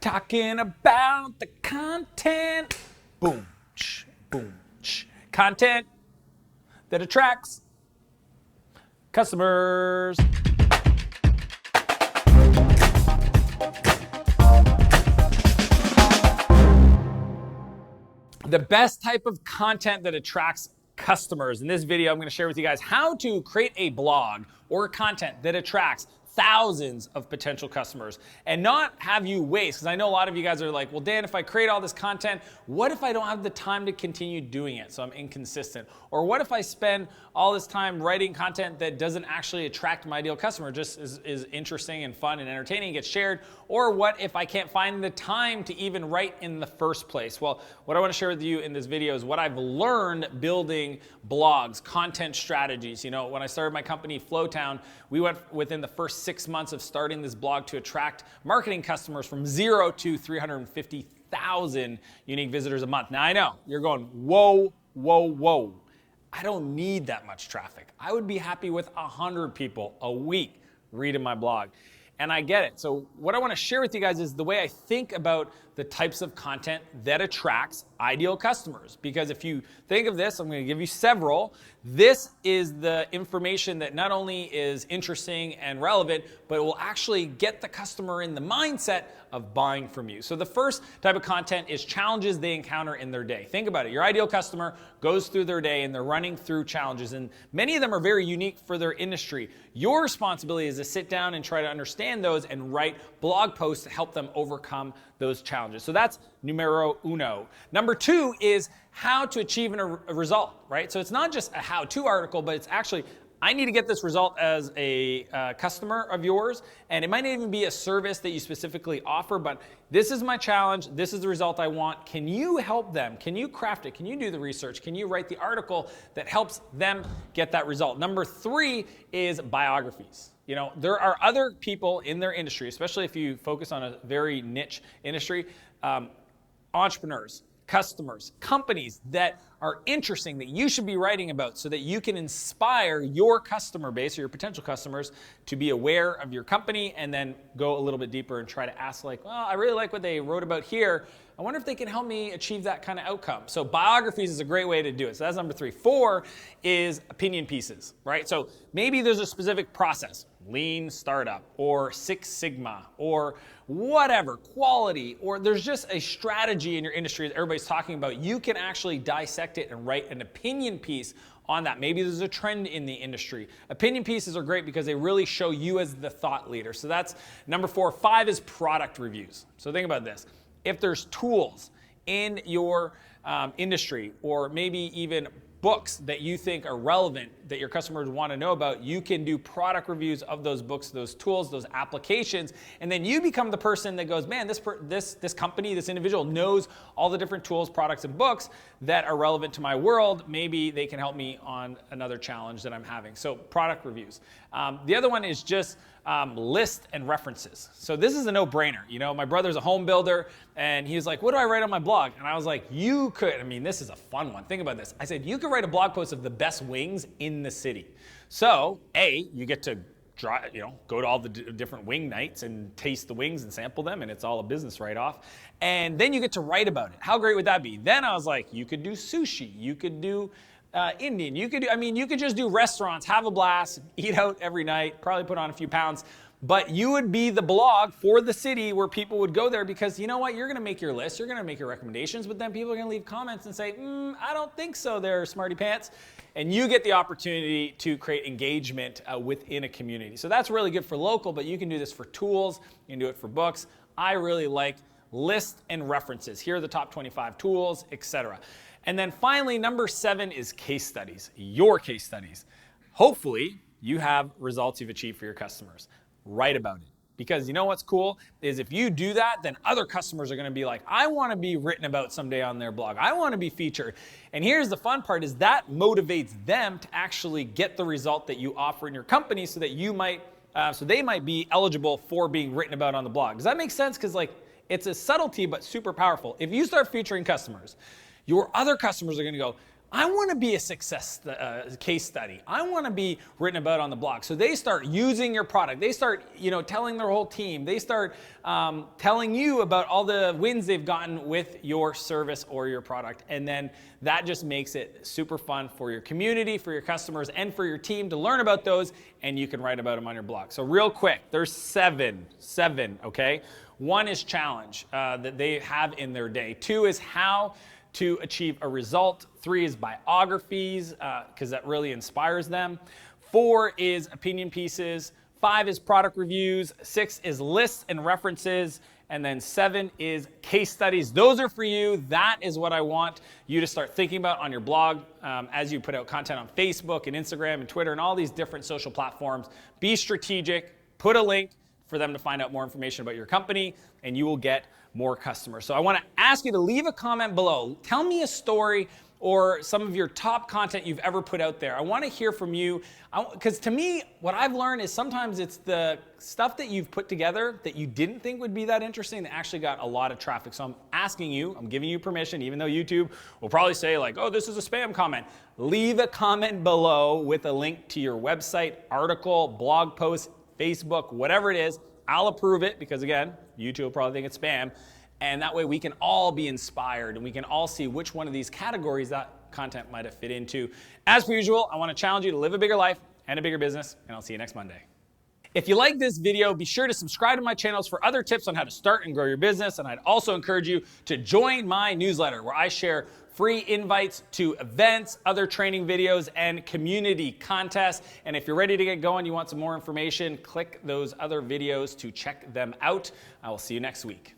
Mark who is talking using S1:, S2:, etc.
S1: Talking about the content. Boom, boom. Content that attracts customers. The best type of content that attracts customers. In this video, I'm going to share with you guys how to create a blog or content that attracts thousands of potential customers and not have you waste. Because I know a lot of you guys are like, well, Dan, if I create all this content, what if I don't have the time to continue doing it? So I'm inconsistent. Or what if I spend all this time writing content that doesn't actually attract my ideal customer, just is interesting and fun and entertaining, gets shared? Or what if I can't find the time to even write in the first place? Well, what I want to share with you in this video is what I've learned building blogs, content strategies. You know, when I started my company, Flowtown, we went within the first 6 months of starting this blog to attract marketing customers from 0 to 350,000 unique visitors a month. Now I know you're going, whoa, whoa, whoa. I don't need that much traffic. I would be happy with 100 people a week reading my blog. And I get it. So what I want to share with you guys is the way I think about the types of content that attracts ideal customers. Because if you think of this, I'm going to give you several. This is the information that not only is interesting and relevant, but it will actually get the customer in the mindset of buying from you. So the first type of content is challenges they encounter in their day. Think about it. Your ideal customer goes through their day and they're running through challenges, and many of them are very unique for their industry. Your responsibility is to sit down and try to understand those and write blog posts to help them overcome those challenges. So that's numero uno. Number two is how to achieve a result, right? So it's not just a how-to article, but it's actually, I need to get this result as a customer of yours, and it might not even be a service that you specifically offer, but this is my challenge, this is the result I want. Can you help them? Can you craft it? Can you do the research? Can you write the article that helps them get that result? Number three is biographies. You know, there are other people in their industry, especially if you focus on a very niche industry, entrepreneurs, customers, companies that are interesting that you should be writing about so that you can inspire your customer base or your potential customers to be aware of your company and then go a little bit deeper and try to ask like, well, I really like what they wrote about here. I wonder if they can help me achieve that kind of outcome. So biographies is a great way to do it. So that's number three. Four is opinion pieces, right? So maybe there's a specific process, lean startup or Six Sigma or whatever, quality, or there's just a strategy in your industry that everybody's talking about. You can actually dissect it and write an opinion piece on that. Maybe there's a trend in the industry. Opinion pieces are great because they really show you as the thought leader. So that's number four. Five is product reviews. So think about this. If there's tools in your industry or maybe even books that you think are relevant that your customers want to know about, you can do product reviews of those books, those tools, those applications, and then you become the person that goes, man, this company, this individual knows all the different tools, products, and books that are relevant to my world. Maybe they can help me on another challenge that I'm having. So product reviews. The other one is just list and references. So this is a no-brainer. You know, my brother's a home builder, and he was like, what do I write on my blog? And I was like, you could, I mean, this is a fun one. Think about this. I said, you could write a blog post of the best wings in the city. So, A, you get to go to all the different wing nights and taste the wings and sample them, and it's all a business write-off. And then you get to write about it. How great would that be? Then I was like, you could do sushi. You could do Indian. You could just do restaurants, have a blast, eat out every night, probably put on a few pounds. But you would be the blog for the city where people would go there because you know what? You're going to make your list. You're going to make your recommendations, but then people are going to leave comments and say, I don't think so there, smarty pants. And you get the opportunity to create engagement within a community. So that's really good for local, but you can do this for tools. You can do it for books. I really like lists and references. Here are the top 25 tools, etc. And then finally, number 7 is case studies, your case studies. Hopefully, you have results you've achieved for your customers. Write about it. Because you know what's cool is if you do that, then other customers are going to be like, I want to be written about someday on their blog. I want to be featured. And here's the fun part is that motivates them to actually get the result that you offer in your company so that you might, so they might be eligible for being written about on the blog. Does that make sense? Because like it's a subtlety, but super powerful. If you start featuring customers, your other customers are going to go, I want to be a success case study. I want to be written about on the blog. So they start using your product. They start, telling their whole team. They start telling you about all the wins they've gotten with your service or your product. And then that just makes it super fun for your community, for your customers, and for your team to learn about those, and you can write about them on your blog. So real quick, there's seven, okay? 1 is challenge that they have in their day. 2 is how to achieve a result. 3 is biographies, because that really inspires them. 4 is opinion pieces. 5 is product reviews. 6 is lists and references. And then 7 is case studies. Those are for you. That is what I want you to start thinking about on your blog as you put out content on Facebook and Instagram and Twitter and all these different social platforms. Be strategic. Put a link for them to find out more information about your company, and you will get more customers. So I want to ask you to leave a comment below. Tell me a story or some of your top content you've ever put out there. I want to hear from you, because to me, what I've learned is sometimes it's the stuff that you've put together that you didn't think would be that interesting that actually got a lot of traffic. So I'm asking you, I'm giving you permission, even though YouTube will probably say like, oh, this is a spam comment. Leave a comment below with a link to your website, article, blog post, Facebook, whatever it is. I'll approve it because, again, YouTube will probably think it's spam. And that way we can all be inspired and we can all see which one of these categories that content might have fit into. As per usual, I want to challenge you to live a bigger life and a bigger business, and I'll see you next Monday. If you like this video, be sure to subscribe to my channels for other tips on how to start and grow your business. And I'd also encourage you to join my newsletter where I share free invites to events, other training videos, and community contests. And if you're ready to get going, you want some more information, click those other videos to check them out. I will see you next week.